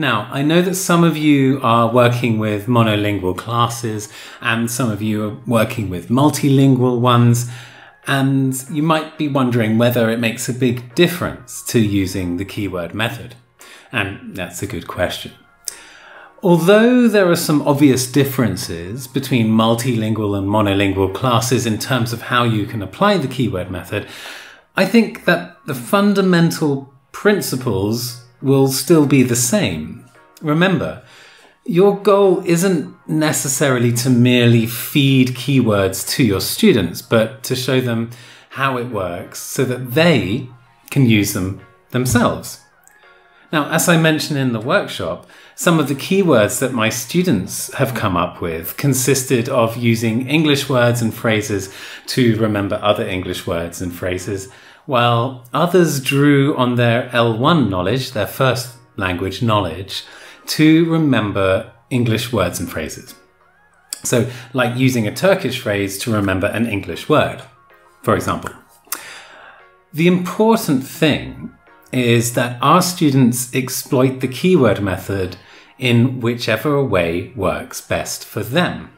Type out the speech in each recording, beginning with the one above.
Now, I know that some of you are working with monolingual classes and some of you are working with multilingual ones, and you might be wondering whether it makes a big difference to using the keyword method. And that's a good question. Although there are some obvious differences between multilingual and monolingual classes in terms of how you can apply the keyword method, I think that the fundamental principles will still be the same. Remember, your goal isn't necessarily to merely feed keywords to your students, but to show them how it works so that they can use them themselves. Now, as I mentioned in the workshop, some of the keywords that my students have come up with consisted of using English words and phrases to remember other English words and phrases, while others drew on their L1 knowledge, their first language knowledge, to remember English words and phrases. So, like using a Turkish phrase to remember an English word, for example. The important thing is that our students exploit the keyword method in whichever way works best for them.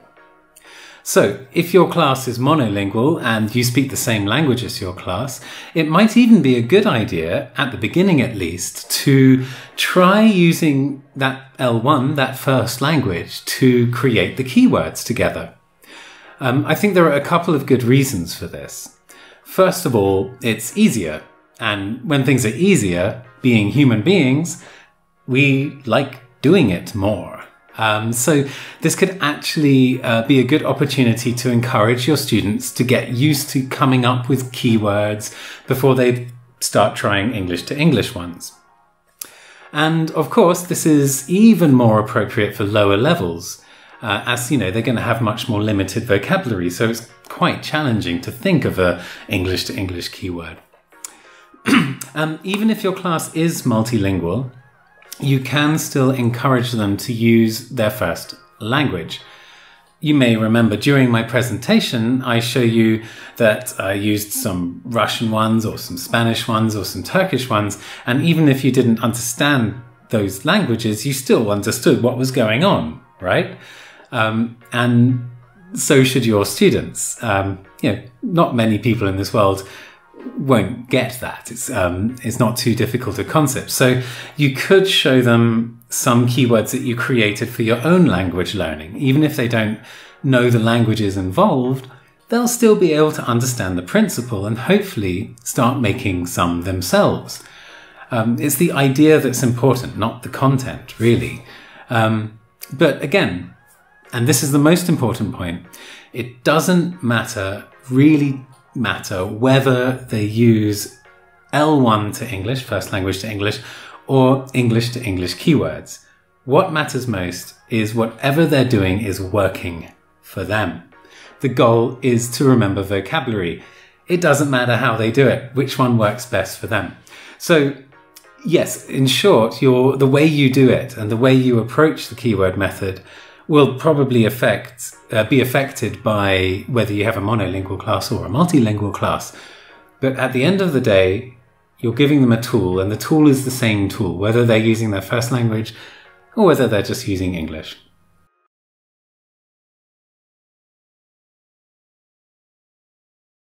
So, if your class is monolingual and you speak the same language as your class, it might even be a good idea, at the beginning at least, to try using that L1, that first language, to create the keywords together. I think there are a couple of good reasons for this. First of all, it's easier. And when things are easier, being human beings, we like doing it more. So this could actually be a good opportunity to encourage your students to get used to coming up with keywords before they start trying English to English ones. And of course, this is even more appropriate for lower levels, as you know, they're going to have much more limited vocabulary, so it's quite challenging to think of a English to English keyword. Even if your class is multilingual, you can still encourage them to use their first language. You may remember during my presentation, I show you that I used some Russian ones or some Spanish ones or some Turkish ones, and even if you didn't understand those languages, you still understood what was going on, right? And so should your students. Not many people in this world won't get that. It's not too difficult a concept. So you could show them some keywords that you created for your own language learning. Even if they don't know the languages involved, they'll still be able to understand the principle and hopefully start making some themselves. It's the idea that's important, not the content, really. But again, and this is the most important point, it doesn't really matter whether they use L1 to English, first language to English, or English to English keywords. What matters most is whatever they're doing is working for them. The goal is to remember vocabulary. It doesn't matter how they do it, which one works best for them. So yes, in short, the way you do it and the way you approach the keyword method will probably be affected by whether you have a monolingual class or a multilingual class. But at the end of the day, you're giving them a tool, and the tool is the same tool, whether they're using their first language or whether they're just using English.